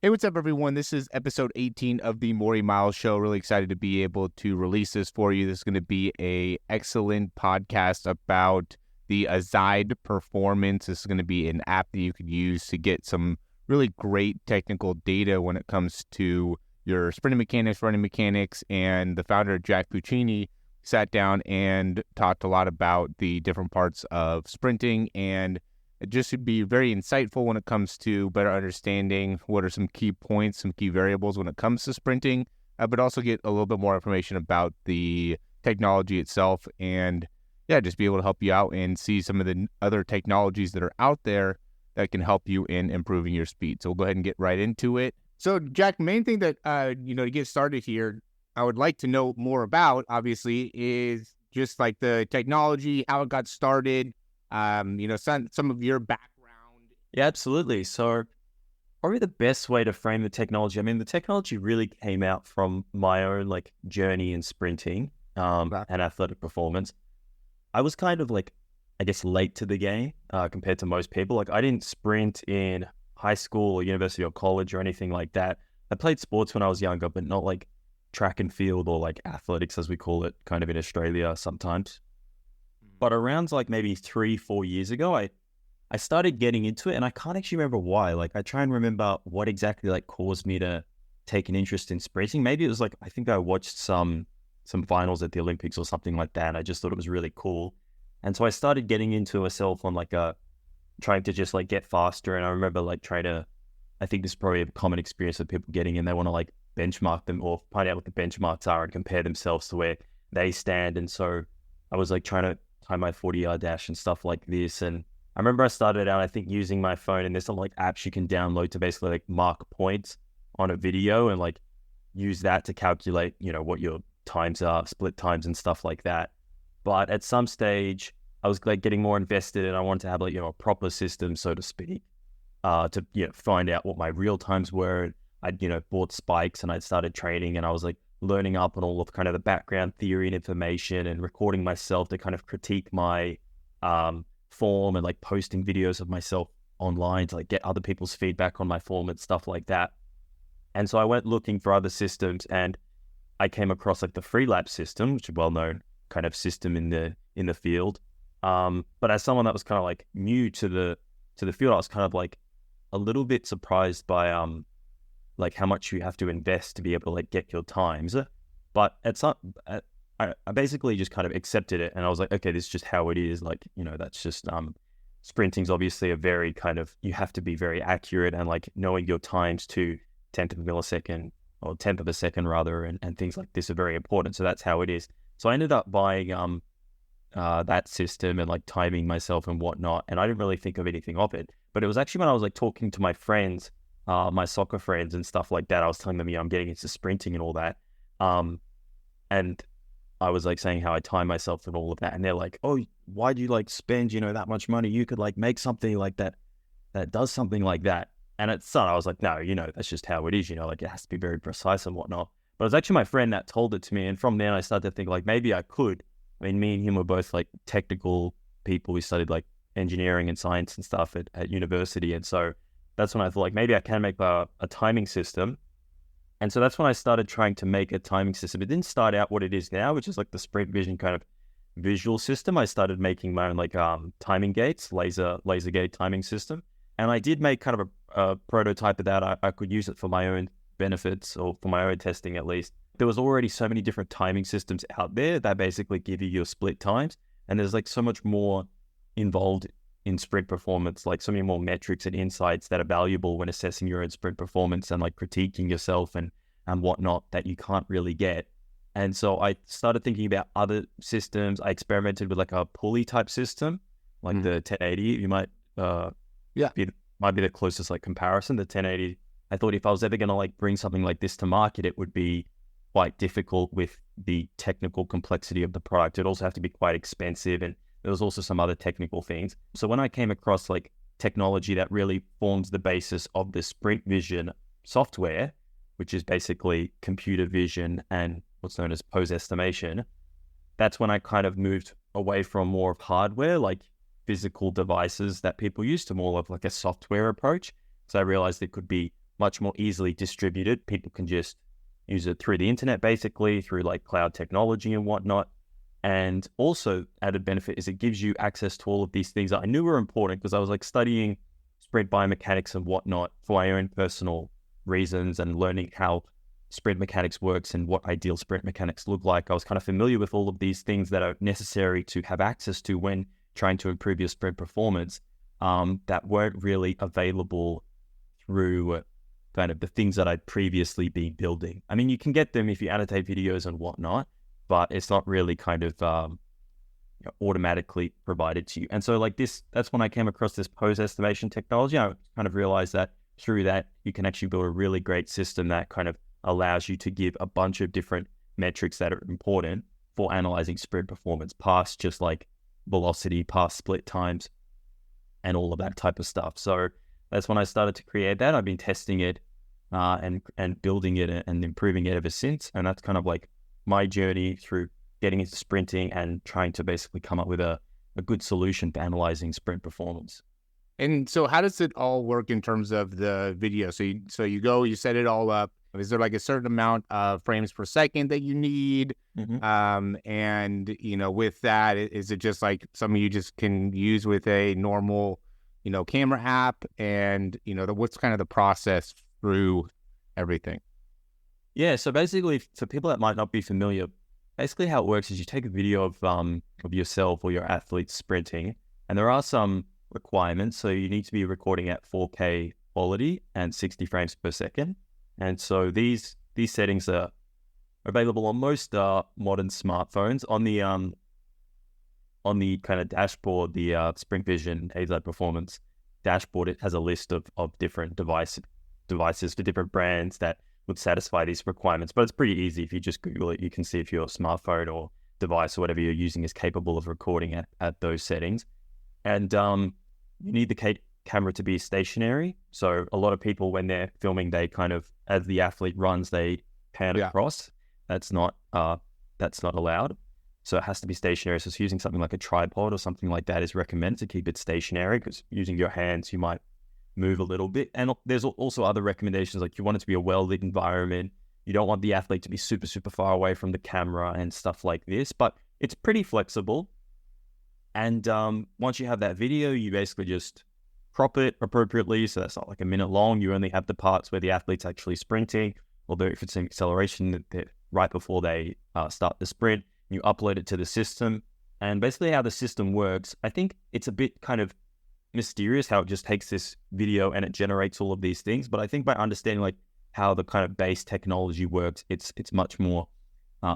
Hey, what's up, everyone? This is episode 18 of the Morey Miles Show. Really excited to be able to release this for you. This is going to be a excellent podcast about the Azide performance. This is going to be an app that you could use to get some really great technical data when it comes to your sprinting mechanics, running mechanics, and the founder, Jack Puccini, sat down and talked a lot about the different parts of sprinting, and it just should be very insightful when it comes to better understanding what are some key points, some key variables when it comes to sprinting, but also get a little bit more information about the technology itself, and just be able to help you out and see some of the other technologies that are out there that can help you in improving your speed. So we'll go ahead and get right into it. So Jack, main thing that, to get started here, I would like to know more about, obviously, is just like the technology, how it got started, some of your background. Yeah, absolutely. So probably the best way to frame the technology, the technology really came out from my own journey in sprinting and athletic performance. I was kind of late to the game compared to most people. I didn't sprint in high school or university or college or anything like that. I played sports when I was younger, but not track and field or athletics, as we call it kind of in Australia sometimes. But around maybe 3-4 years ago, I started getting into it, and I can't actually remember why. I try and remember what exactly caused me to take an interest in sprinting. Maybe it was I think I watched some finals at the Olympics or something like that, and I just thought it was really cool. And so I started getting into myself on trying to just get faster. And I remember I think this is probably a common experience of people getting in. They want to benchmark them or find out what the benchmarks are and compare themselves to where they stand. And so I was trying to time my 40-yard dash and stuff like this. And I remember I started out, I think, using my phone, and there's some apps you can download to basically mark points on a video and use that to calculate, what your times are, split times and stuff like that. But at some stage, I was getting more invested, and I wanted to have a proper system, so to speak, to find out what my real times were. I'd bought spikes, and I'd started training, and I was learning up on all of kind of the background theory and information, and recording myself to kind of critique my form, and posting videos of myself online to get other people's feedback on my form and stuff like that. And so I went looking for other systems, and I came across the Freelap system, which is a well-known kind of system in the field. But as someone that was kind of new to the field, I was kind of a little bit surprised by how much you have to invest to be able to get your times. But I basically just kind of accepted it, and I was okay, this is just how it is. That's just sprinting's obviously a very kind of, you have to be very accurate, and knowing your times to 10th of a millisecond or 10th of a second rather, and things like this are very important. So that's how it is. So I ended up buying that system and timing myself and whatnot, and I didn't really think of anything of it. But it was actually when I was talking to my friends, my soccer friends and stuff like that, I was telling them, I'm getting into sprinting and all that. And I was saying how I time myself and all of that. And they're oh, why do you spend, that much money? You could make something like that does something like that. And at some, I was no, that's just how it is, it has to be very precise and whatnot. But it was actually my friend that told it to me. And from then I started to think maybe I could. Me and him were both technical people. We studied engineering and science and stuff at university. And so that's when I thought maybe I can make a timing system. And so that's when I started trying to make a timing system. It didn't start out what it is now, which is the Sprint Vision kind of visual system. I started making my own timing gates, laser gate timing system. And I did make kind of a prototype of that. I could use it for my own benefits, or for my own testing at least. There was already so many different timing systems out there that basically give you your split times. And there's so much more involved in sprint performance, so many more metrics and insights that are valuable when assessing your own sprint performance and critiquing yourself and whatnot that you can't really get. And so I started thinking about other systems. I experimented with a pulley type system, the 1080. You might might be the closest comparison. The 1080. I thought if I was ever going to bring something like this to market, it would be quite difficult with the technical complexity of the product. It'd also have to be quite expensive, and there was also some other technical things. So when I came across technology that really forms the basis of the Sprint Vision software, which is basically computer vision and what's known as pose estimation, that's when I kind of moved away from more of hardware, physical devices that people use, to more of a software approach. So I realized it could be much more easily distributed. People can just use it through the internet, basically through like cloud technology and whatnot. And also added benefit is it gives you access to all of these things that I knew were important because I was like studying sprint biomechanics and whatnot for my own personal reasons and learning how sprint mechanics works and what ideal sprint mechanics look like. I was kind of familiar with all of these things that are necessary to have access to when trying to improve your sprint performance, that weren't really available through kind of the things that I'd previously been building. I mean, you can get them if you annotate videos and whatnot, but it's not really kind of automatically provided to you. And so like this, that's when I came across this pose estimation technology. I kind of realized that through that, you can actually build a really great system that kind of allows you to give a bunch of different metrics that are important for analyzing sprint performance, past just like velocity, past split times, and all of that type of stuff. So that's when I started to create that. I've been testing it and building it and improving it ever since. And that's kind of like my journey through getting into sprinting and trying to basically come up with a good solution for analyzing sprint performance. And so how does it all work in terms of the video? So you set it all up. Is there like a certain amount of frames per second that you need? Mm-hmm. And, with that, is it just like something you just can use with a normal, camera app? And, what's kind of the process through everything? Yeah, so basically, for people that might not be familiar, basically how it works is you take a video of yourself or your athletes sprinting, and there are some requirements. So you need to be recording at 4K quality and 60 frames per second. And so these settings are available on most modern smartphones. On the kind of dashboard, the Sprint Vision Azide Performance dashboard, it has a list of different devices for different brands that would satisfy these requirements. But it's pretty easy. If you just Google it, you can see if your smartphone or device or whatever you're using is capable of recording at those settings. And you need the camera to be stationary. So a lot of people, when they're filming, they kind of, as the athlete runs, they pan across. That's not allowed. So it has to be stationary. So it's using something like a tripod or something like that is recommended to keep it stationary, because using your hands, you might move a little bit. And there's also other recommendations, like you want it to be a well-lit environment. You don't want the athlete to be super, super far away from the camera and stuff like this, but it's pretty flexible. And once you have that video, you basically just crop it appropriately. So that's not like a minute long. You only have the parts where the athlete's actually sprinting, although if it's an acceleration, right before they start the sprint, you upload it to the system. And basically how the system works, I think it's a bit kind of mysterious how it just takes this video and it generates all of these things. But I think by understanding like how the kind of base technology works, it's much more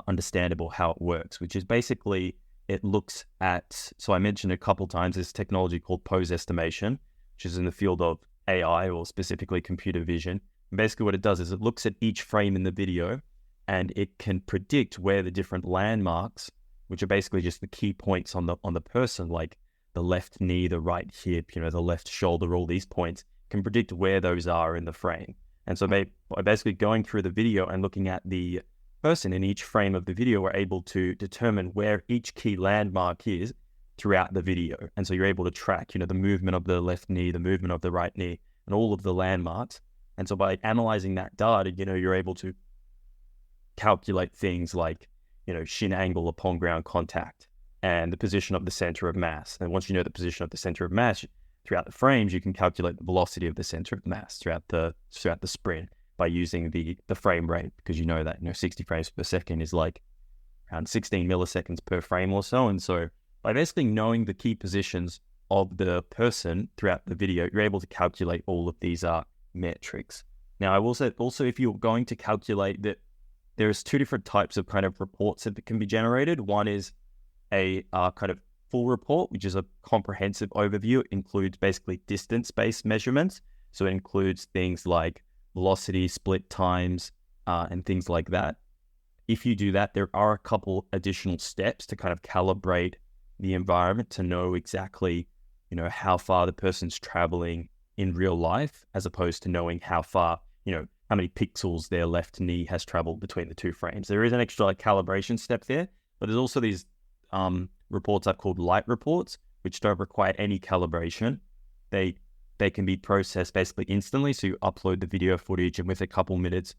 understandable how it works, which is basically it looks at, so I mentioned a couple times, this technology called pose estimation, which is in the field of AI or specifically computer vision. And basically what it does is it looks at each frame in the video and it can predict where the different landmarks, which are basically just the key points on the person, like the left knee, the right hip, the left shoulder, all these points, can predict where those are in the frame. And so by basically going through the video and looking at the person in each frame of the video, we're able to determine where each key landmark is throughout the video. And so you're able to track, the movement of the left knee, the movement of the right knee, and all of the landmarks. And so by analyzing that data, you're able to calculate things like, shin angle upon ground contact and the position of the center of mass. And once you know the position of the center of mass throughout the frames, you can calculate the velocity of the center of mass throughout the sprint by using the frame rate, because that 60 frames per second is like around 16 milliseconds per frame or so. And so by basically knowing the key positions of the person throughout the video, you're able to calculate all of these metrics. Now, I will say also, if you're going to calculate that, there's two different types of kind of reports that can be generated. One is a kind of full report, which is a comprehensive overview. It includes basically distance-based measurements. So it includes things like velocity, split times, and things like that. If you do that, there are a couple additional steps to kind of calibrate the environment to know exactly, how far the person's traveling in real life, as opposed to knowing how far, how many pixels their left knee has traveled between the two frames. There is an extra calibration step there, but there's also these reports I've called light reports, which don't require any calibration. They they can be processed basically instantly. So you upload the video footage and with a couple minutes,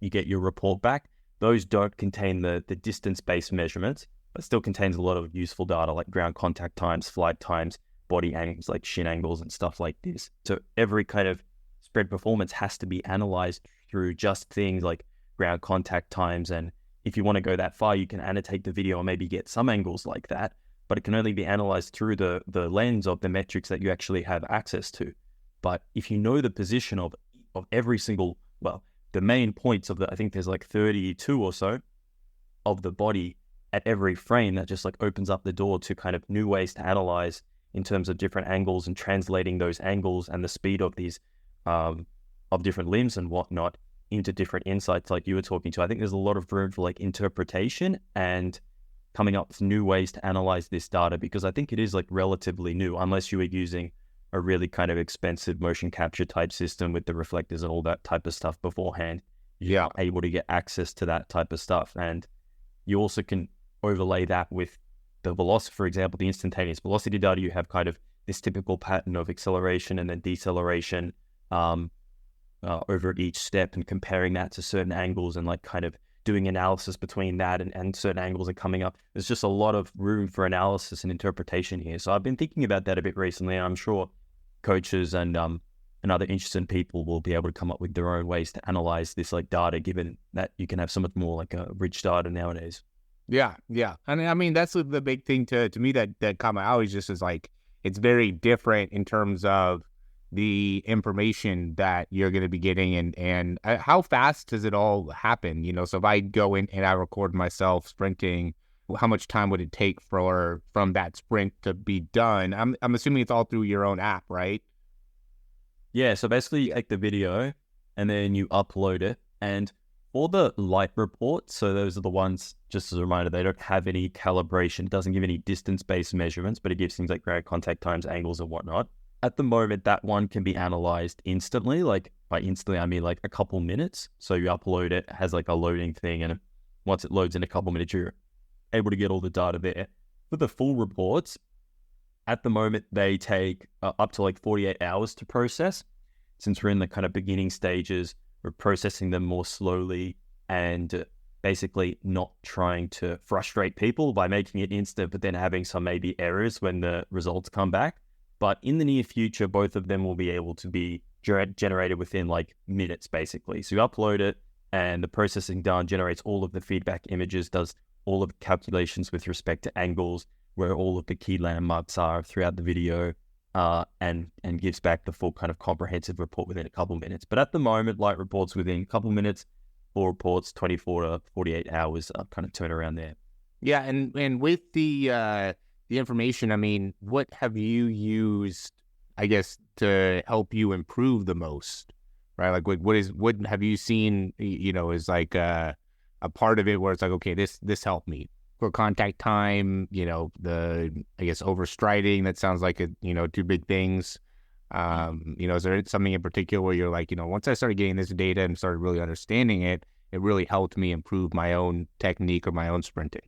you get your report back. Those don't contain the distance-based measurements, but still contains a lot of useful data like ground contact times, flight times, body angles like shin angles and stuff like this. So every kind of sprint performance has to be analyzed through just things like ground contact times. And if you want to go that far, you can annotate the video and maybe get some angles like that, but it can only be analyzed through the lens of the metrics that you actually have access to. But if you know the position of every single, the main points of I think there's like 32 or so of the body at every frame, that just like opens up the door to kind of new ways to analyze in terms of different angles and translating those angles and the speed of these, of different limbs and whatnot into different insights like you were talking to. I think there's a lot of room for like interpretation and coming up with new ways to analyze this data, because I think it is like relatively new, unless you were using a really kind of expensive motion capture type system with the reflectors and all that type of stuff beforehand. You're not able to get access to that type of stuff. And you also can overlay that with the velocity, for example, the instantaneous velocity data. You have kind of this typical pattern of acceleration and then deceleration over each step, and comparing that to certain angles and like kind of doing analysis between that and certain angles and coming up. There's just a lot of room for analysis and interpretation here. So I've been thinking about that a bit recently, and I'm sure coaches and other interested people will be able to come up with their own ways to analyze this like data, given that you can have so much more like a rich data nowadays. Yeah. And I mean, that's the big thing to me that caught my eye, just is like, it's very different in terms of the information that you're going to be getting, and how fast does it all happen? You know, so if I go in and I record myself sprinting, how much time would it take from that sprint to be done? I'm assuming it's all through your own app, right? Yeah. So basically you take the video and then you upload it, and all the light reports, so those are the ones, just as a reminder, they don't have any calibration. It doesn't give any distance-based measurements, but it gives things like ground contact times, angles, and whatnot. At the moment, that one can be analyzed instantly. Like by instantly, I mean like a couple minutes. So you upload it, it has like a loading thing, and once it loads in a couple minutes, you're able to get all the data there. For the full reports, at the moment, they take up to like 48 hours to process. Since we're in the kind of beginning stages, we're processing them more slowly and basically not trying to frustrate people by making it instant, but then having some maybe errors when the results come back. But in the near future, both of them will be able to be generated within like minutes, basically. So you upload it and the processing done generates all of the feedback images, does all of the calculations with respect to angles, where all of the key landmarks are throughout the video, and gives back the full kind of comprehensive report within a couple of minutes. But at the moment, light reports within a couple of minutes, full reports 24 to 48 hours kind of turnaround there. Yeah, and with the information, I mean, what have you used, I guess, to help you improve the most, right? Like, what have you seen, you know, is like a part of it where it's like, okay, this helped me. For contact time, you know, I guess overstriding, that sounds like two big things. You know, is there something in particular where you're like, you know, once I started getting this data and started really understanding it, it really helped me improve my own technique or my own sprinting?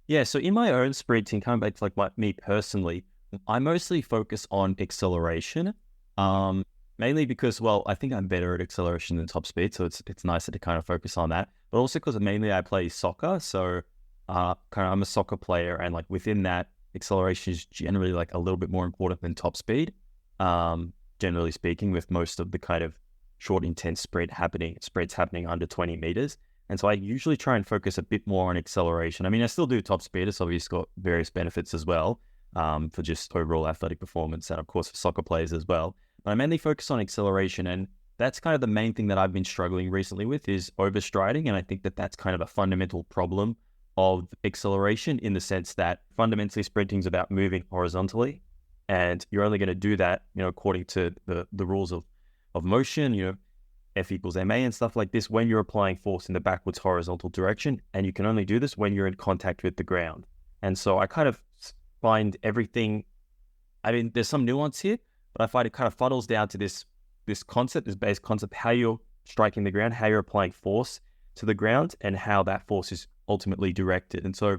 Yeah, so in my own sprinting, coming back to like me personally, I mostly focus on acceleration, mainly because, well, I think I'm better at acceleration than top speed, so it's nicer to kind of focus on that. But also because mainly I play soccer, so I'm a soccer player, and like within that, acceleration is generally like a little bit more important than top speed, generally speaking, with most of the kind of short, intense sprints happening under 20 meters. And so I usually try and focus a bit more on acceleration. I mean, I still do top speed. It's obviously got various benefits as well, for just overall athletic performance and of course for soccer players as well. But I mainly focus on acceleration, and that's kind of the main thing that I've been struggling recently with is overstriding. And I think that that's kind of a fundamental problem of acceleration, in the sense that fundamentally sprinting is about moving horizontally, and you're only going to do that, you know, according to the rules of motion, you know, F equals ma and stuff like this, when you're applying force in the backwards horizontal direction. And you can only do this when you're in contact with the ground. And so I kind of find everything, I mean, there's some nuance here, but I find it kind of funnels down to this concept, this base concept, how you're striking the ground, how you're applying force to the ground, and how that force is ultimately directed. And so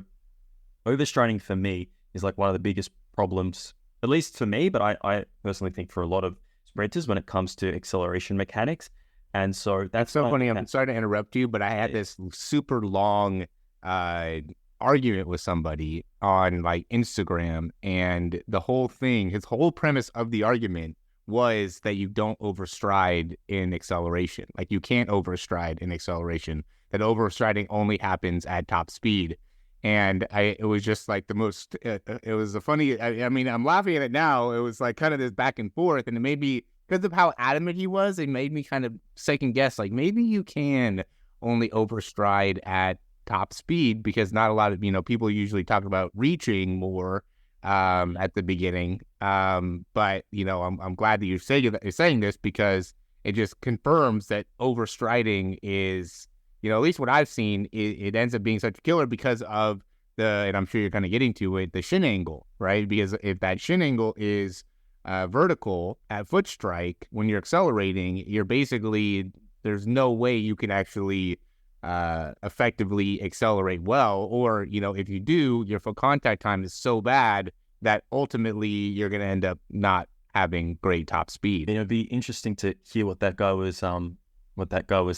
overstriding for me is like one of the biggest problems at least for me, but I personally think for a lot of sprinters when it comes to acceleration mechanics. And so that's so funny. I'm sorry to interrupt you, but I had this super long argument with somebody on like Instagram, and the whole thing, his whole premise of the argument was that you don't overstride in acceleration. Like you can't overstride in acceleration. That overstriding only happens at top speed. And it was just like the most, it was a funny, I mean, I'm laughing at it now. It was like kind of this back and forth, and it made me, because of how adamant he was, it made me kind of second guess, like maybe you can only overstride at top speed, because not a lot of, people usually talk about reaching more at the beginning. But, I'm glad that you're saying this, because it just confirms that overstriding is, at least what I've seen, it ends up being such a killer because of and I'm sure you're kind of getting to it, the shin angle, right? Because if that shin angle is vertical at foot strike, when you're accelerating, you're basically, there's no way you can actually effectively accelerate well. Or, if you do, your foot contact time is so bad that ultimately you're going to end up not having great top speed. It'd be interesting to hear what that guy was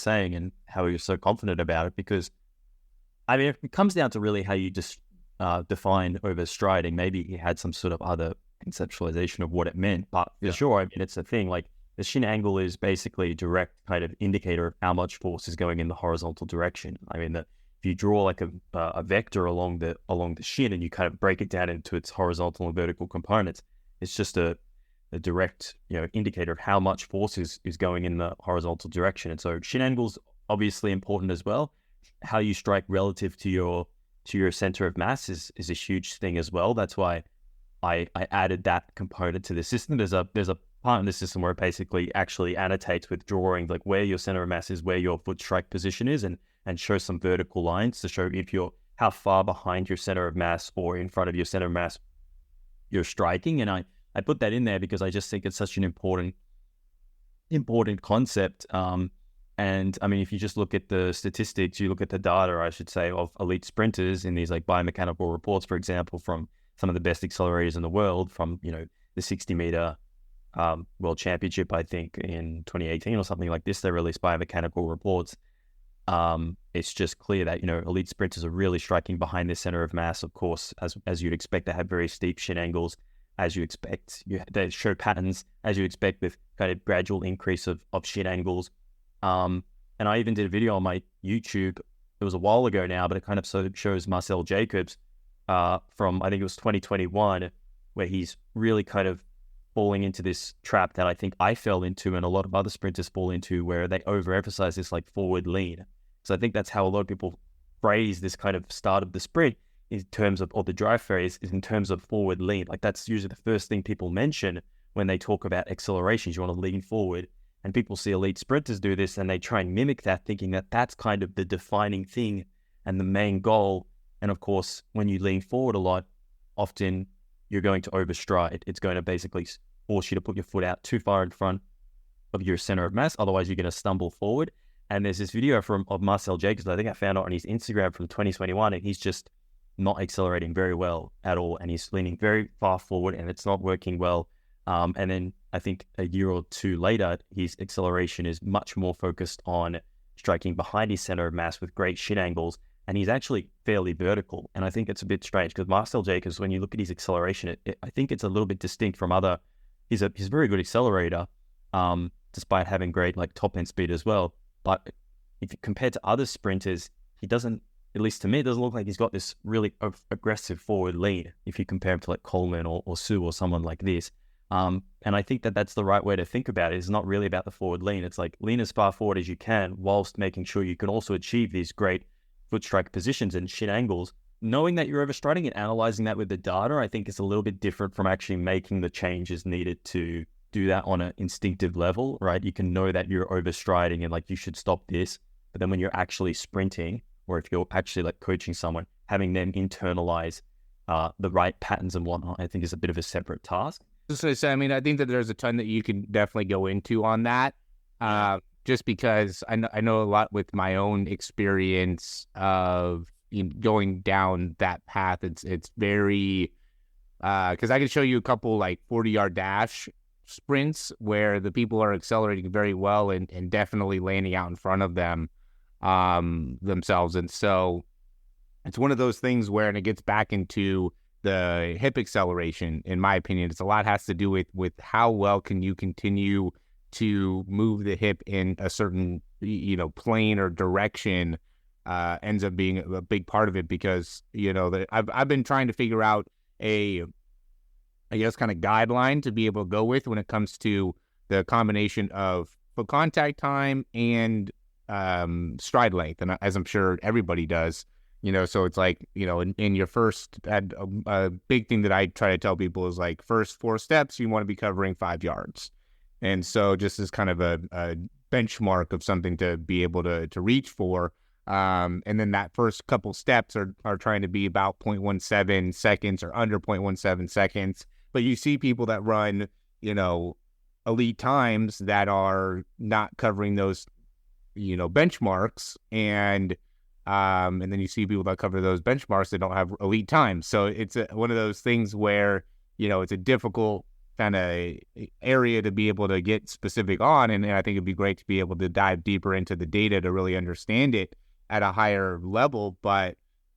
saying and how he was so confident about it, because I mean, it comes down to really how you just define overstriding. Maybe he had some sort of other conceptualization of what it meant, but for sure, I mean, it's a thing. Like the shin angle is basically a direct kind of indicator of how much force is going in the horizontal direction. I mean, if you draw like a vector along the shin and you kind of break it down into its horizontal and vertical components, it's just a direct, indicator of how much force is going in the horizontal direction. And so shin angle's obviously important as well. How you strike relative to your center of mass is a huge thing as well. That's why I added that component to the system. There's a part in the system where it basically actually annotates with drawings like where your center of mass is, where your foot strike position is, and show some vertical lines to show if how far behind your center of mass or in front of your center of mass you're striking. And I put that in there because I just think it's such an important concept. And I mean, if you just look at the statistics, you look at the data, I should say, of elite sprinters in these like biomechanical reports, for example, from some of the best accelerators in the world, from, the 60 meter world championship, I think in 2018 or something like this, they released biomechanical reports. It's just clear that, elite sprinters are really striking behind their center of mass. Of course, as you'd expect, they have very steep shin angles, as you expect. They show patterns, as you expect, with kind of gradual increase of shin angles. And I even did a video on my YouTube. It was a while ago now, but it kind of shows Marcel Jacobs from, I think it was 2021, where he's really kind of falling into this trap that I think I fell into and a lot of other sprinters fall into, where they overemphasize this like forward lean. So I think that's how a lot of people phrase this kind of start of the sprint in terms of, or the drive phase is in terms of forward lean. Like that's usually the first thing people mention when they talk about accelerations. You want to lean forward. And people see elite sprinters do this and they try and mimic that, thinking that that's kind of the defining thing and the main goal. And of course, when you lean forward a lot, often you're going to overstride. It's going to basically force you to put your foot out too far in front of your center of mass. Otherwise, you're going to stumble forward. And there's this video of Marcel Jacobs, I think I found it on his Instagram from 2021, and he's just not accelerating very well at all. And he's leaning very far forward and it's not working well. And then I think a year or two later, his acceleration is much more focused on striking behind his center of mass with great shin angles. And he's actually fairly vertical. And I think it's a bit strange because Marcel Jacobs, when you look at his acceleration, I think it's a little bit distinct from other. He's a very good accelerator, despite having great like top end speed as well. But if you compare to other sprinters, he doesn't, at least to me, it doesn't look like he's got this really aggressive forward lean. If you compare him to like Coleman or Sue or someone like this. And I think that that's the right way to think about it. It's not really about the forward lean. It's like lean as far forward as you can whilst making sure you can also achieve these great foot strike positions and shin angles. Knowing that you're overstriding and analyzing that with the data, I think is a little bit different from actually making the changes needed to do that on an instinctive level, right? You can know that you're overstriding and like you should stop this. But then when you're actually sprinting, or if you're actually like coaching someone, having them internalize the right patterns and whatnot, I think is a bit of a separate task. Just to say, I mean, I think that there's a ton that you can definitely go into on that. Just because I know a lot with my own experience of going down that path. It's very because I can show you a couple like 40-yard dash sprints where the people are accelerating very well and definitely landing out in front of them themselves. And so it's one of those things where, and it gets back into the hip acceleration, in my opinion, it's a lot has to do with how well can you continue to move the hip in a certain, plane or direction, ends up being a big part of it, because, I've been trying to figure out a, I guess, kind of guideline to be able to go with when it comes to the combination of foot contact time and stride length. And as I'm sure everybody does, so it's like, in your first, a big thing that I try to tell people is like first 4 steps, you want to be covering 5 yards. And so just as kind of a benchmark of something to be able to reach for. And then that first couple steps are trying to be about 0.17 seconds or under 0.17 seconds. But you see people that run, elite times that are not covering those, benchmarks. And then you see people that cover those benchmarks that don't have elite times. So it's one of those things where, it's a difficult kind of area to be able to get specific on. And I think it'd be great to be able to dive deeper into the data to really understand it at a higher level. But,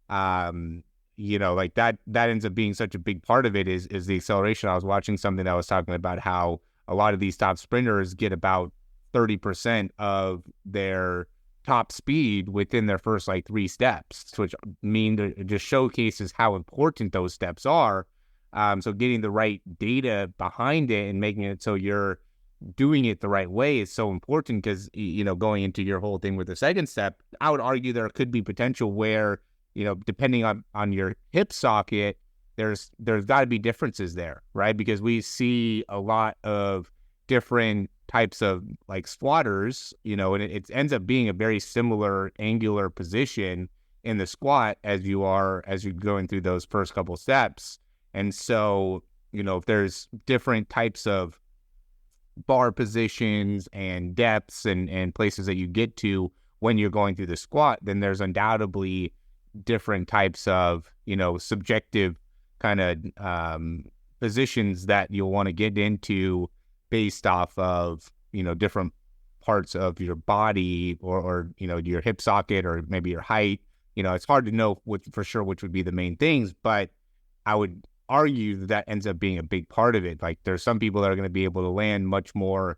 like that ends up being such a big part of it is the acceleration. I was watching something that was talking about how a lot of these top sprinters get about 30% of their top speed within their first like 3 steps, which it just showcases how important those steps are. So getting the right data behind it and making it so you're doing it the right way is so important, because, going into your whole thing with the second step, I would argue there could be potential where, depending on your hip socket, there's got to be differences there, right? Because we see a lot of different types of like squatters, and it ends up being a very similar angular position in the squat as you're going through those first couple steps. And so, if there's different types of bar positions and depths and places that you get to when you're going through the squat, then there's undoubtedly different types of, subjective kind of positions that you'll want to get into based off of, different parts of your body or your hip socket or maybe your height. It's hard to know for sure which would be the main things, but I would argue that ends up being a big part of it. Like there's some people that are going to be able to land much more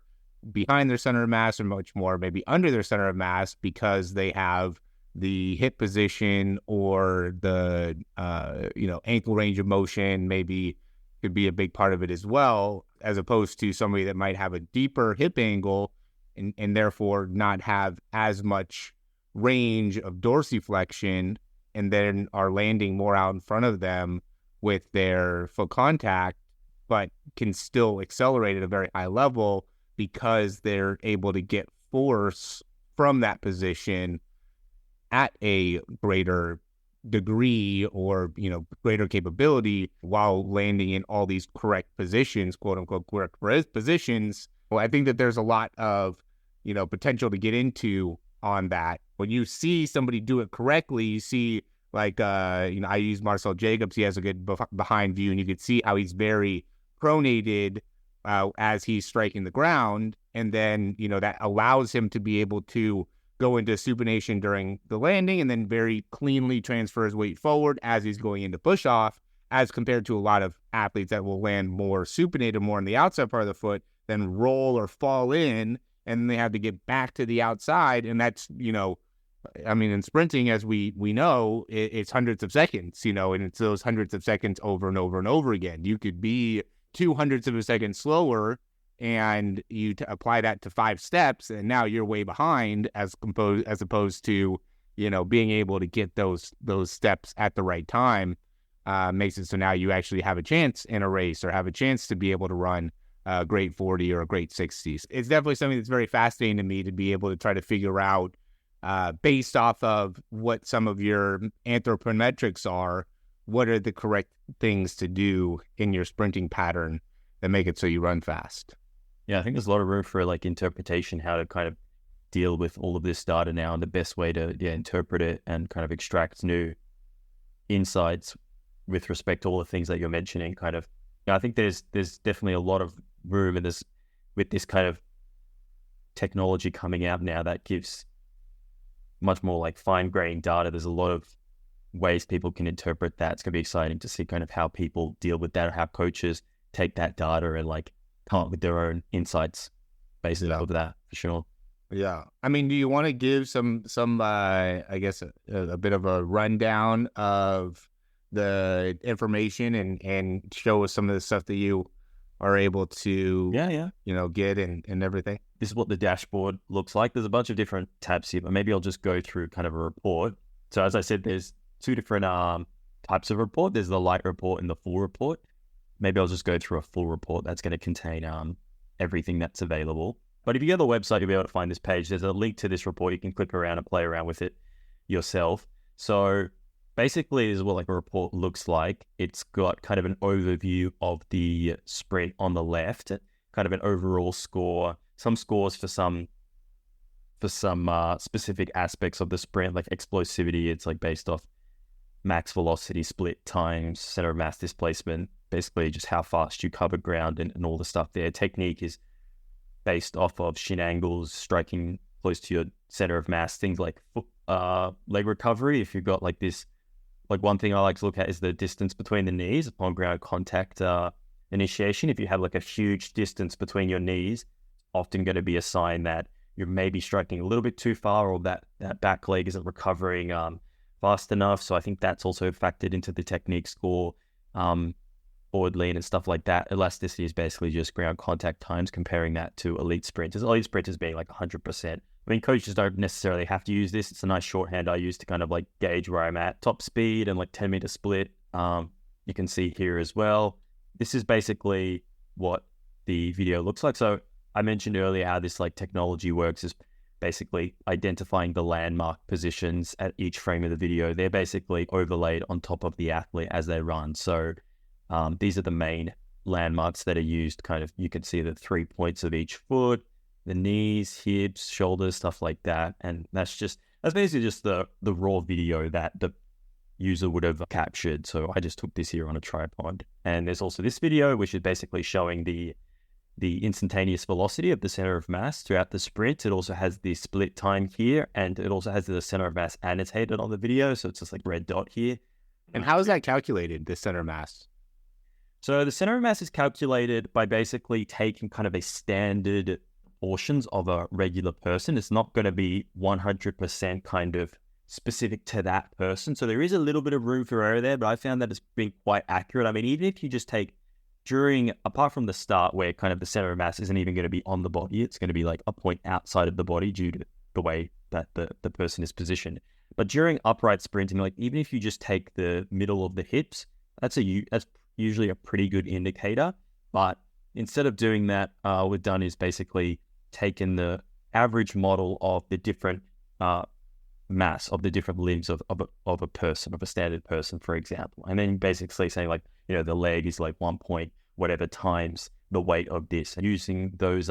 behind their center of mass or much more maybe under their center of mass because they have the hip position or the, ankle range of motion maybe could be a big part of it as well, as opposed to somebody that might have a deeper hip angle and therefore not have as much range of dorsiflexion and then are landing more out in front of them with their foot contact, but can still accelerate at a very high level because they're able to get force from that position at a greater degree or, greater capability while landing in all these correct positions, quote unquote, correct positions. Well, I think that there's a lot of, potential to get into on that. When you see somebody do it correctly, you see like, I use Marcel Jacobs. He has a good behind view, and you can see how he's very pronated as he's striking the ground. And then, that allows him to be able to go into supination during the landing and then very cleanly transfer his weight forward as he's going into push off, as compared to a lot of athletes that will land more supinated, more on the outside part of the foot, then roll or fall in, and then they have to get back to the outside. And that's, in sprinting, as we know, it's hundreds of seconds, and it's those hundreds of seconds over and over and over again. You could be 200ths of a second slower and you apply that to 5 steps, and now you're way behind as opposed to, being able to get those steps at the right time, makes it so now you actually have a chance in a race or have a chance to be able to run a great 40 or a great 60s. It's definitely something that's very fascinating to me to be able to try to figure out, based off of what some of your anthropometrics are, what are the correct things to do in your sprinting pattern that make it so you run fast. Yeah, I think there's a lot of room for like interpretation, how to kind of deal with all of this data now and the best way to interpret it and kind of extract new insights. with respect to all the things that you're mentioning. Kind of, I think there's definitely a lot of room in this with this kind of technology coming out now that gives much more like fine-grained data. There's a lot of ways people can interpret that. It's going to be exciting to see kind of how people deal with that, or how coaches take that data and like come up with their own insights based off of that, for sure. Yeah. I mean, do you want to give some I guess a bit of a rundown of the information and show us some of the stuff that you are able to, get and everything? This is what the dashboard looks like. There's a bunch of different tabs here, but maybe I'll just go through kind of a report. So as I said, there's two different types of report. There's the light report and the full report. Maybe I'll just go through a full report that's going to contain everything that's available. But if you go to the website, you'll be able to find this page. There's a link to this report. You can click around and play around with it yourself. So basically, this is what like a report looks like. It's got kind of an overview of the sprint on the left, kind of an overall score, some scores for some specific aspects of the sprint, like explosivity. It's like based off max velocity, split times, center of mass displacement, basically just how fast you cover ground and all the stuff there. Technique is based off of shin angles, striking close to your center of mass, things like leg recovery. If you've got like this, like one thing I like to look at is the distance between the knees upon ground contact initiation. If you have like a huge distance between your knees, often going to be a sign that you're maybe striking a little bit too far, or that back leg isn't recovering fast enough. So I think that's also factored into the technique score. Forward lean and stuff like that. Elasticity is basically just ground contact times, comparing that to elite sprinters. Elite sprinters being like 100%. I mean, coaches don't necessarily have to use this. It's a nice shorthand I use to kind of like gauge where I'm at. Top speed and like 10-meter split. You can see here as well. This is basically what the video looks like. So I mentioned earlier how this like technology works is basically identifying the landmark positions at each frame of the video. They're basically overlaid on top of the athlete as they run. So these are the main landmarks that are used. Kind of, you can see the 3 points of each foot, the knees, hips, shoulders, stuff like that. And that's basically just the raw video that the user would have captured. So I just took this here on a tripod. And there's also this video, which is basically showing the instantaneous velocity of the center of mass throughout the sprint. It also has the split time here, and it also has the center of mass annotated on the video. So it's just like red dot here. And how is that calculated, the center of mass? So the center of mass is calculated by basically taking kind of a standard portions of a regular person. It's not going to be 100% kind of specific to that person. So there is a little bit of room for error there, but I found that it's been quite accurate. I mean, even if you just take apart from the start where kind of the center of mass isn't even going to be on the body, it's going to be like a point outside of the body due to the way that the person is positioned. But during upright sprinting, like even if you just take the middle of the hips, that's usually a pretty good indicator. But instead of doing that, what we've done is basically taken the average model of the different mass of the different limbs of a person, of a standard person, for example. And then basically saying like, the leg is like 1 point whatever times the weight of this. And using those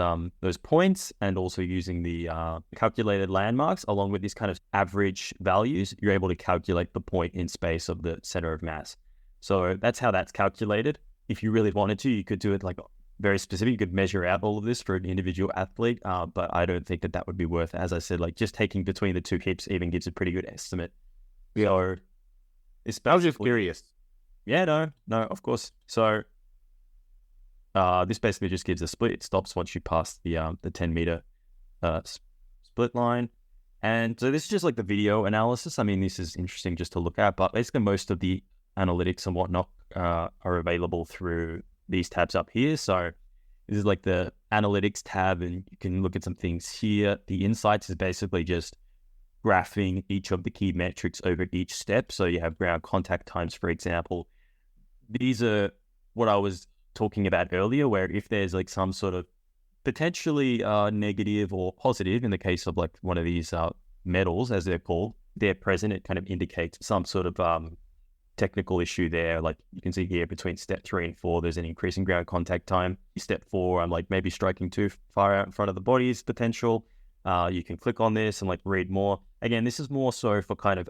points and also using the calculated landmarks along with this kind of average values, you're able to calculate the point in space of the center of mass. So that's how that's calculated. If you really wanted to, you could do it like very specific. You could measure out all of this for an individual athlete, but I don't think that would be worth it. As I said, like just taking between the two hips even gives a pretty good estimate. Yeah. So I was just curious. Yeah, no, of course. So this basically just gives a split. It stops once you pass the 10-meter split line. And so this is just like the video analysis. I mean, this is interesting just to look at, but basically most of the analytics and whatnot are available through these tabs up here. So this is like the analytics tab, and you can look at some things here. The insights is basically just graphing each of the key metrics over each step. So you have ground contact times, for example. These are what I was talking about earlier, where if there's like some sort of potentially negative or positive, in the case of like one of these medals, as they're called, they're present, it kind of indicates some sort of technical issue there. Like you can see here between step 3 and 4, there's an increase in ground contact time. Step 4, I'm like maybe striking too far out in front of the body is potential. You can click on this and like read more. Again, this is more so for kind of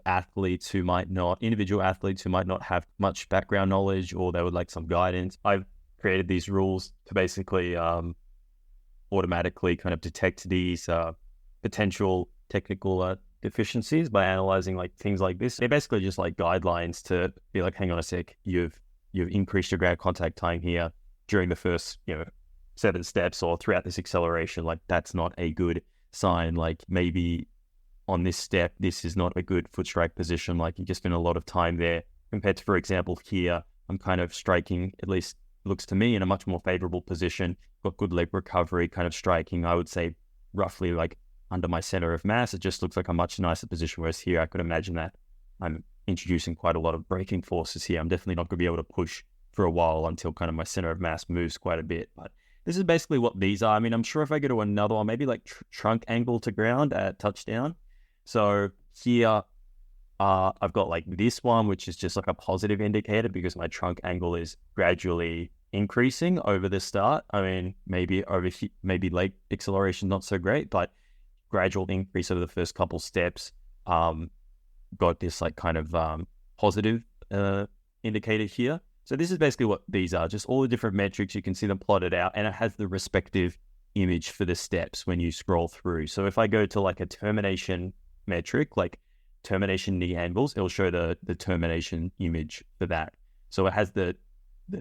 individual athletes who might not have much background knowledge, or they would like some guidance. I've created these rules to basically automatically kind of detect these potential technical deficiencies by analyzing like things like this. They're basically just like guidelines to be like, hang on a sec, you've increased your ground contact time here during the first 7 steps or throughout this acceleration. Like that's not a good sign. Like maybe on this step, this is not a good foot strike position. Like you just spend a lot of time there compared to, for example, here, I'm kind of striking, at least looks to me, in a much more favorable position. Got good leg recovery, kind of striking, I would say roughly like under my center of mass. It just looks like a much nicer position. Whereas here, I could imagine that I'm introducing quite a lot of braking forces here. I'm definitely not going to be able to push for a while until kind of my center of mass moves quite a bit. But this is basically what these are. I mean, I'm sure if I go to another one, maybe like trunk angle to ground at touchdown. So here, I've got like this one, which is just like a positive indicator because my trunk angle is gradually increasing over the start. I mean, maybe late acceleration, not so great, but gradual increase over the first couple steps. Got this like kind of positive indicator here. So this is basically what these are, just all the different metrics. You can see them plotted out, and it has the respective image for the steps when you scroll through. So if I go to like a termination metric, like termination knee angles, it'll show the termination image for that. So it has the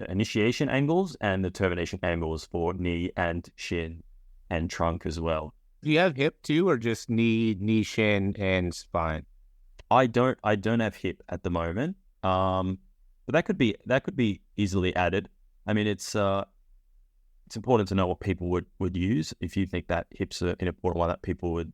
initiation angles and the termination angles for knee and shin and trunk as well. Do you have hip too, or just knee, shin, and spine? I don't have hip at the moment. But that could be easily added. I mean, it's important to know what people would use. If you think that hips are an important one that people would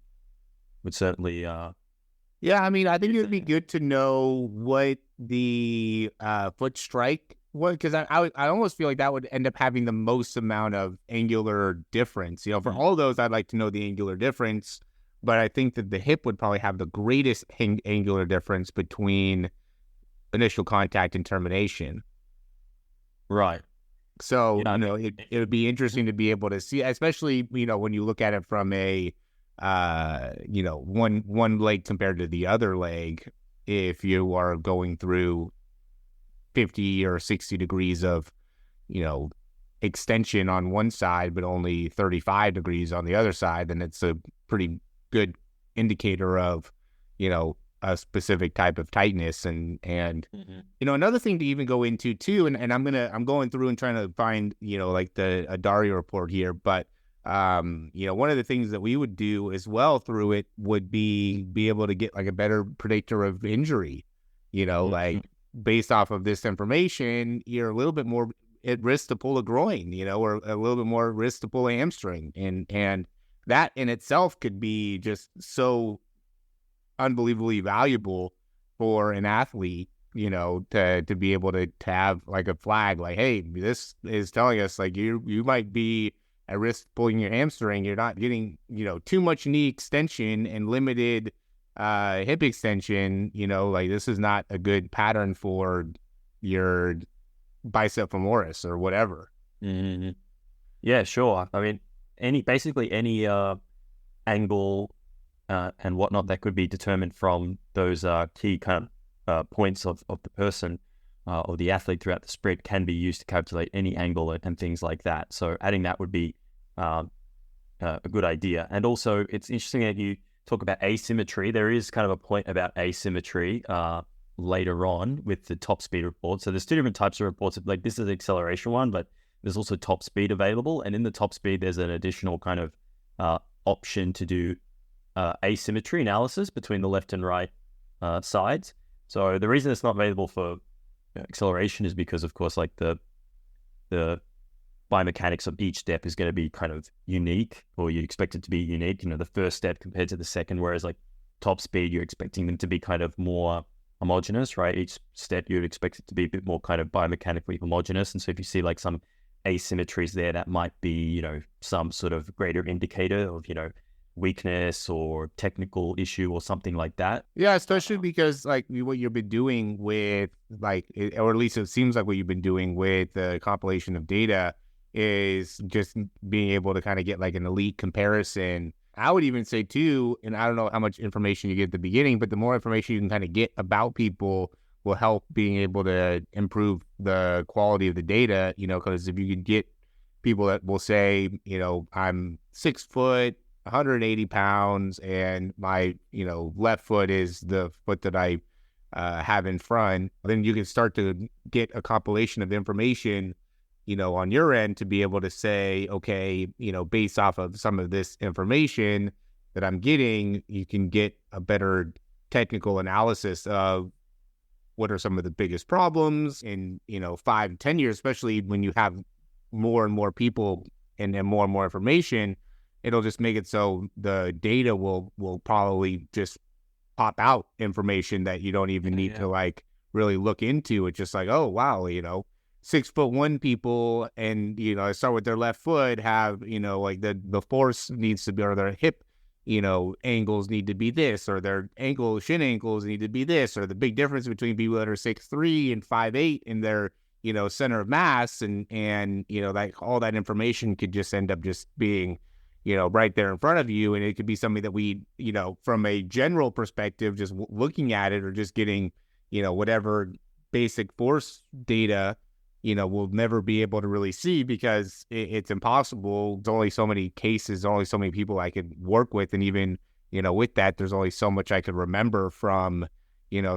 certainly. Yeah, I mean, I think it would be good to know what the foot strike was, because I almost feel like that would end up having the most amount of angular difference. For all those, I'd like to know the angular difference, but I think that the hip would probably have the greatest angular difference between initial contact and termination. Right. So, it would be interesting to be able to see, especially, when you look at it from a, one leg compared to the other leg, if you are going through 50 or 60 degrees of, extension on one side, but only 35 degrees on the other side, then it's a pretty good indicator of, a specific type of tightness. And another thing to even go into too, and I'm going through and trying to find, like the Adaria report here, but one of the things that we would do as well through it would be able to get like a better predictor of injury, like based off of this information, you're a little bit more at risk to pull a groin, or a little bit more risk to pull a hamstring. And that in itself could be just so unbelievably valuable for an athlete, to be able to have like a flag, like, hey, this is telling us like you might be at risk pulling your hamstring. You're not getting, too much knee extension and limited hip extension. Like this is not a good pattern for your bicep femoris or whatever. Mm-hmm. Yeah, sure. I mean, any angle and whatnot that could be determined from those key kind of points of the person or the athlete throughout the sprint can be used to calculate any angle and things like that. So adding that would be a good idea. And also, it's interesting that you talk about asymmetry. There is kind of a point about asymmetry later on with the top speed report. So there's two different types of reports. Like this is the acceleration one, but there's also top speed available. And in the top speed, there's an additional kind of option to do asymmetry analysis between the left and right sides. So the reason it's not available for acceleration is because, of course, like the biomechanics of each step is going to be kind of unique, or you expect it to be unique. The first step compared to the second, whereas like top speed, you're expecting them to be kind of more homogeneous, right? Each step you'd expect it to be a bit more kind of biomechanically homogeneous. And so if you see like some asymmetries there, that might be, some sort of greater indicator of, weakness or technical issue or something like that. Yeah, especially because like what you've been doing with or at least it seems like what you've been doing with the compilation of data is just being able to kind of get like an elite comparison I would even say too, and I don't know how much information you get at the beginning, but the more information you can kind of get about people will help being able to improve the quality of the data, because if you could get people that will say, I'm 6 foot, 180 pounds, and my, left foot is the foot that I have in front, then you can start to get a compilation of information, on your end to be able to say, okay, based off of some of this information that I'm getting, you can get a better technical analysis of what are some of the biggest problems in, 5 10 years, especially when you have more and more people and more and more information. It'll just make it so the data will probably just pop out information that you don't even need to like really look into. It's just like, oh wow, 6'1" people, and I start with their left foot have like the force needs to be, or their hip angles need to be this, or their shin ankles need to be this, or the big difference between people that are 6'3" and 5'8" in their center of mass, and like all that information could just end up just being right there in front of you. And it could be something that we, from a general perspective, just looking at it or just getting, whatever basic force data, we'll never be able to really see because it's impossible. There's only so many cases, only so many people I could work with. And even, with that, there's only so much I could remember from,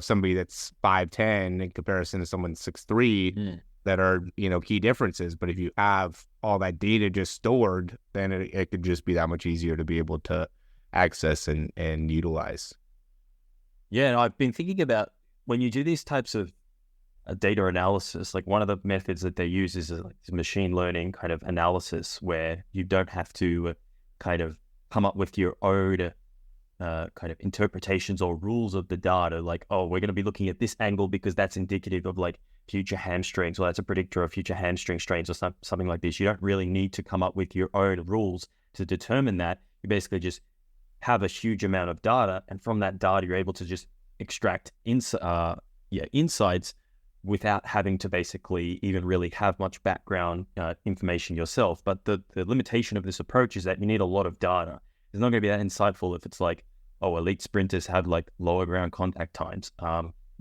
somebody that's 5'10" in comparison to someone 6'3", that are, key differences. But if you have all that data just stored, then it could just be that much easier to be able to access and utilize. Yeah, and I've been thinking about when you do these types of data analysis, like one of the methods that they use is like machine learning kind of analysis where you don't have to kind of come up with your own kind of interpretations or rules of the data. Like, oh, we're going to be looking at this angle because that's indicative of like future hamstrings, or that's a predictor of future hamstring strains, or something like this. You don't really need to come up with your own rules to determine that. You basically just have a huge amount of data, and from that data, you're able to just extract insights without having to basically even really have much background information yourself. But the limitation of this approach is that you need a lot of data. It's not going to be that insightful if it's like, oh, elite sprinters have like lower ground contact times.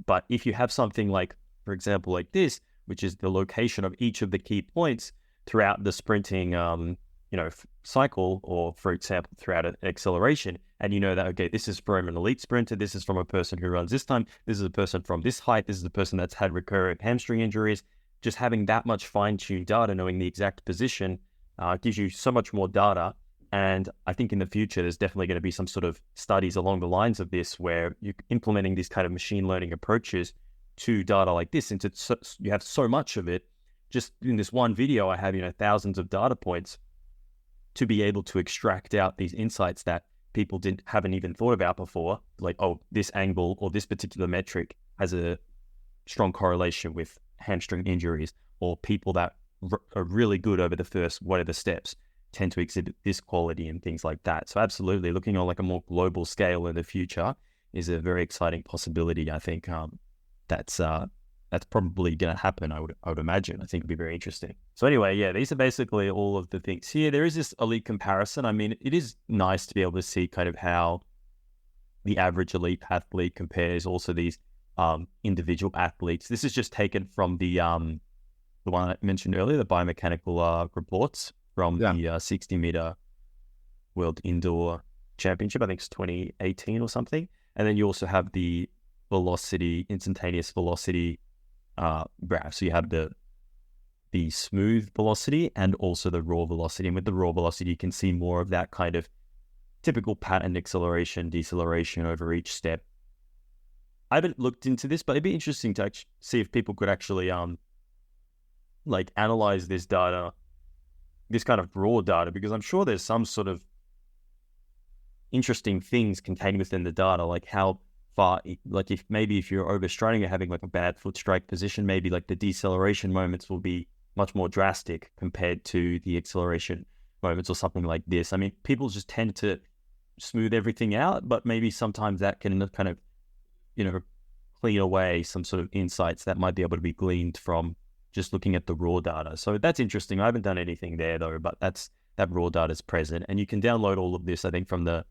But if you have something like, for example, like this, which is the location of each of the key points throughout the sprinting, cycle, or for example, throughout an acceleration, and that, okay, this is from an elite sprinter, this is from a person who runs this time, this is a person from this height, this is a person that's had recurrent hamstring injuries. Just having that much fine-tuned data, knowing the exact position, gives you so much more data. And I think in the future, there's definitely going to be some sort of studies along the lines of this, where you're implementing these kind of machine learning approaches to data like this. And you have so much of it, just in this one video, I have, thousands of data points to be able to extract out these insights that people haven't even thought about before. Like, oh, this angle or this particular metric has a strong correlation with hamstring injuries, or people that are really good over the first whatever steps tend to exhibit this quality and things like that. So absolutely, looking on like a more global scale in the future is a very exciting possibility. I think that's probably going to happen. I would imagine. I think it'd be very interesting. So anyway, yeah, these are basically all of the things here. There is this elite comparison. I mean, it is nice to be able to see kind of how the average elite athlete compares also these individual athletes. This is just taken from the one I mentioned earlier, the biomechanical reports from the 60-meter World Indoor Championship. I think it's 2018 or something. And then you also have the instantaneous velocity graph. So you have the smooth velocity and also the raw velocity. And with the raw velocity, you can see more of that kind of typical pattern acceleration, deceleration over each step. I haven't looked into this, but it'd be interesting to see if people could actually like analyze this data, this kind of raw data, because I'm sure there's some sort of interesting things contained within the data, like how far, like if you're overstraining or having like a bad foot strike position, maybe like the deceleration moments will be much more drastic compared to the acceleration moments or something like this. I mean, people just tend to smooth everything out, but maybe sometimes that can kind of, clean away some sort of insights that might be able to be gleaned from just looking at the raw data. So that's interesting. I haven't done anything there though, but that's that raw data is present. And you can download all of this, I think, from the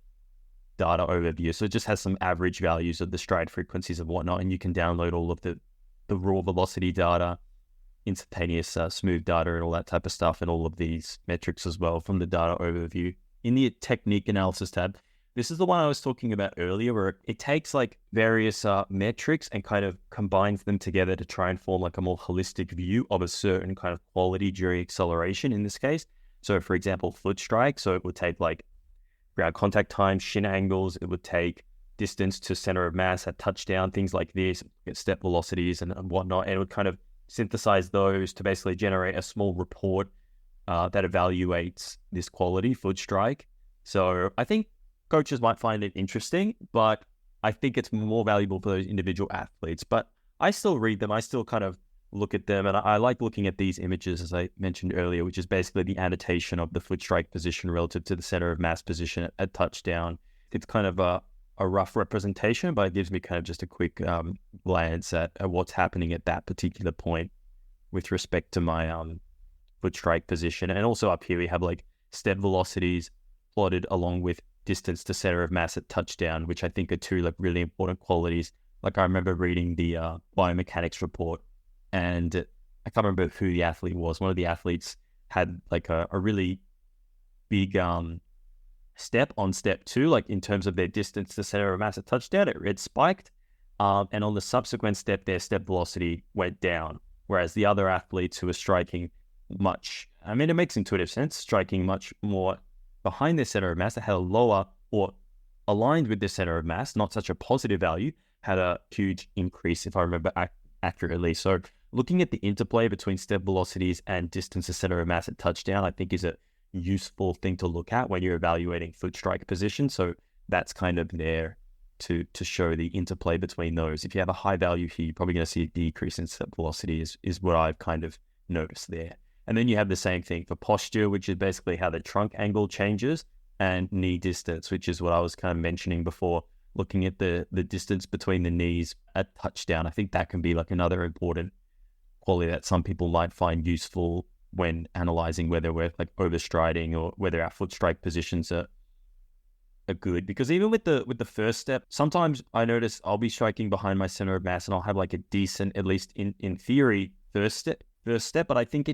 data overview. So it just has some average values of the stride frequencies and whatnot, and you can download all of the raw velocity data, instantaneous smooth data and all that type of stuff, and all of these metrics as well from the data overview. In the technique analysis tab, this is the one I was talking about earlier, where it takes like various metrics and kind of combines them together to try and form like a more holistic view of a certain kind of quality during acceleration in this case. So for example, foot strike. So it would take like ground contact time, shin angles. It would take distance to center of mass at touchdown, things like this, step velocities and whatnot. And it would kind of synthesize those to basically generate a small report that evaluates this quality foot strike. So I think coaches might find it interesting, but I think it's more valuable for those individual athletes. But I still read them. I still kind of look at them. And I like looking at these images, as I mentioned earlier, which is basically the annotation of the foot strike position relative to the center of mass position at touchdown. It's kind of a rough representation, but it gives me kind of just a quick glance at what's happening at that particular point with respect to my foot strike position. And also up here, we have like step velocities plotted along with distance to center of mass at touchdown, which I think are two like really important qualities. Like I remember reading the biomechanics report, and I can't remember who the athlete was. One of the athletes had like a really big step on step 2, like in terms of their distance to center of mass at touchdown, it spiked. And on the subsequent step, their step velocity went down. Whereas the other athletes who were striking much, I mean, it makes intuitive sense, striking much more behind their center of mass, that had a lower or aligned with the center of mass, not such a positive value, had a huge increase, if I remember accurately. So looking at the interplay between step velocities and distance to center of mass at touchdown, I think is a useful thing to look at when you're evaluating foot strike position. So that's kind of there to show the interplay between those. If you have a high value here, you're probably going to see a decrease in step velocity is what I've kind of noticed there. And then you have the same thing for posture, which is basically how the trunk angle changes, and knee distance, which is what I was kind of mentioning before, looking at the distance between the knees at touchdown. I think that can be like another important quality that some people might find useful when analyzing whether we're like overstriding or whether our foot strike positions are good. Because even with the first step, sometimes I notice I'll be striking behind my center of mass and I'll have like a decent, at least in theory, first step, but I think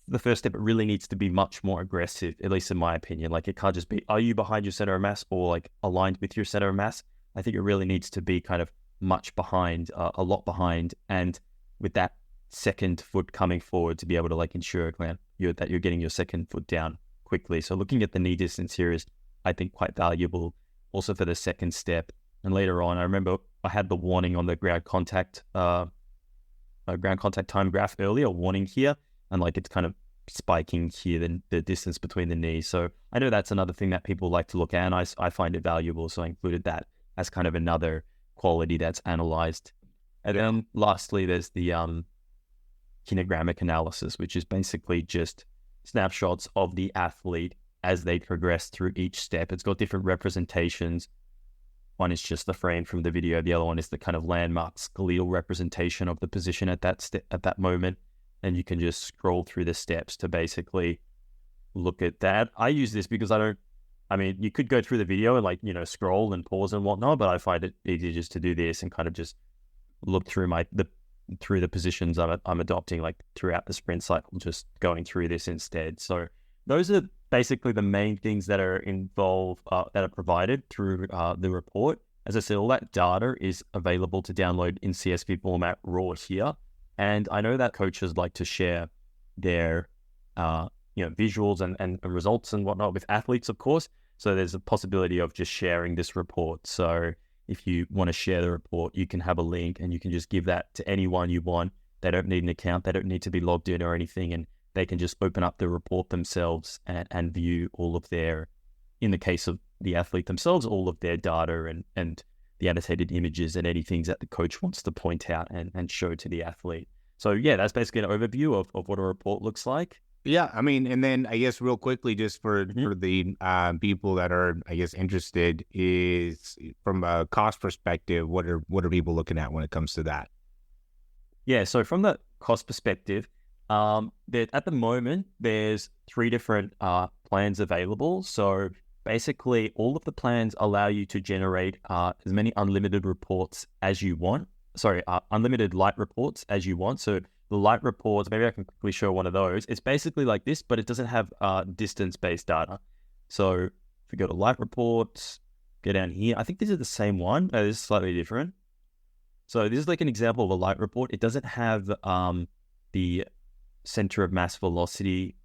the first step, it really needs to be much more aggressive, at least in my opinion. Like it can't just be, are you behind your center of mass or like aligned with your center of mass? I think it really needs to be kind of much behind, a lot behind. And with that second foot coming forward to be able to like ensure that you're getting your second foot down quickly. So looking at the knee distance here is, I think, quite valuable also for the second step. And later on, I remember I had the warning on the ground contact time graph earlier, warning here. And like it's kind of spiking here, then the distance between the knees. So I know that's another thing that people like to look at, and I find it valuable. So I included that as kind of another quality that's analyzed. And then lastly, there's the kinegrammic analysis, which is basically just snapshots of the athlete as they progress through each step. It's got different representations. One is just the frame from the video. The other one is the kind of landmark skeletal representation of the position at that moment. And you can just scroll through the steps to basically look at that. I use this because you could go through the video and like, scroll and pause and whatnot, but I find it easier just to do this and kind of just look through through the positions I'm adopting like throughout the sprint cycle, just going through this instead. So those are basically the main things that are involved, that are provided through the report. As I said, all that data is available to download in CSV format raw here. And I know that coaches like to share their, visuals and results and whatnot with athletes, of course. So there's a possibility of just sharing this report. So if you want to share the report, you can have a link and you can just give that to anyone you want. They don't need an account. They don't need to be logged in or anything. And they can just open up the report themselves and view all of their, in the case of the athlete themselves, all of their data and the annotated images and any things that the coach wants to point out and show to the athlete. So yeah, that's basically an overview of what a report looks like. Yeah, I mean, and then I guess real quickly, just for the people that are, I guess, interested, is from a cost perspective, what are people looking at when it comes to that? Yeah, so from the cost perspective, At the moment, there's 3 different plans available. So basically, all of the plans allow you to generate as many unlimited reports as you want. Sorry, unlimited light reports as you want. So the light reports, maybe I can quickly show one of those. It's basically like this, but it doesn't have distance-based data. So if we go to light reports, go down here. I think this is the same one. This is slightly different. So this is like an example of a light report. It doesn't have the center of mass velocity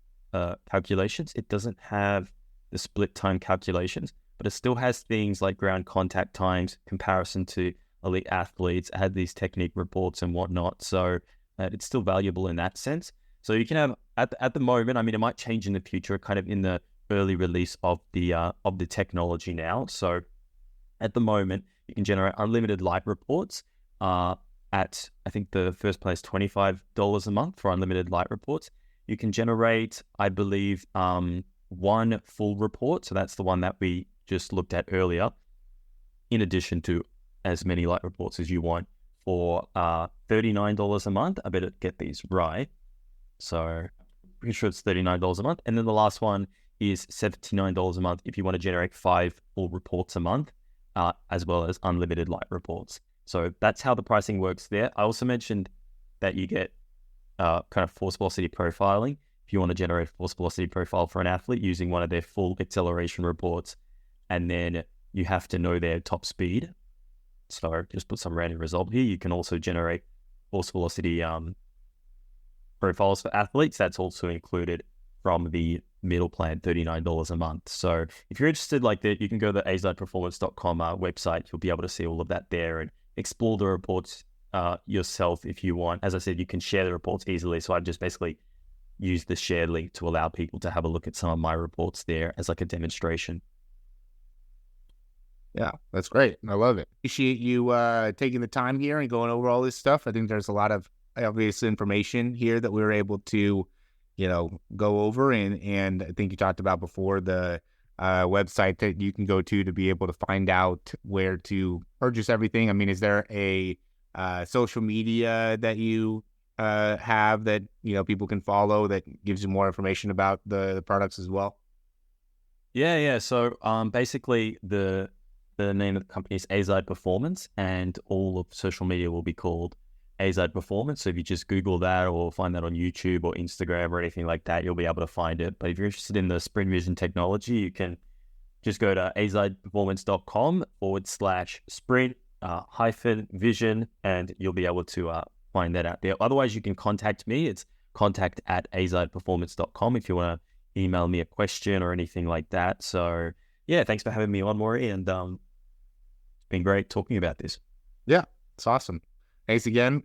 calculations. It doesn't have the split time calculations, but it still has things like ground contact times, comparison to elite athletes, it had these technique reports and whatnot. So it's still valuable in that sense. So you can have at the moment, I mean, it might change in the future, kind of in the early release of the technology now. So at the moment, you can generate unlimited light reports at, I think the first place, $25 a month for unlimited light reports. You can generate, I believe, 1 full report. So that's the one that we just looked at earlier, in addition to as many light reports as you want for $39 a month. I better get these right. So pretty sure it's $39 a month. And then the last one is $79 a month if you want to generate 5 full reports a month, as well as unlimited light reports. So that's how the pricing works there. I also mentioned that you get kind of force velocity profiling. If you want to generate a force velocity profile for an athlete using one of their full acceleration reports, and then you have to know their top speed. So just put some random result here. You can also generate force velocity profiles for athletes. That's also included from the middle plan, $39 a month. So if you're interested like that, you can go to the azideperformance.com website. You'll be able to see all of that there and explore the reports yourself if you want. As I said, you can share the reports easily. So I've just basically used the share link to allow people to have a look at some of my reports there as like a demonstration. Yeah, that's great. I love it. Appreciate you taking the time here and going over all this stuff. I think there's a lot of obvious information here that we were able to, go over. And I think you talked about before the website that you can go to be able to find out where to purchase everything. I mean, is there a social media that you have that, people can follow that gives you more information about the products as well? Yeah. So basically the name of the company is Azide Performance, and all of social media will be called Azide Performance. So if you just Google that or find that on YouTube or Instagram or anything like that, you'll be able to find it. But if you're interested in the sprint vision technology, you can just go to azideperformance.com/sprint -vision, and you'll be able to find that out there. Otherwise, you can contact me. It's contact@azideperformance.com if you want to email me a question or anything like that. So yeah, thanks for having me on, Morey, and it's been great talking about this. Yeah, it's awesome. Thanks again.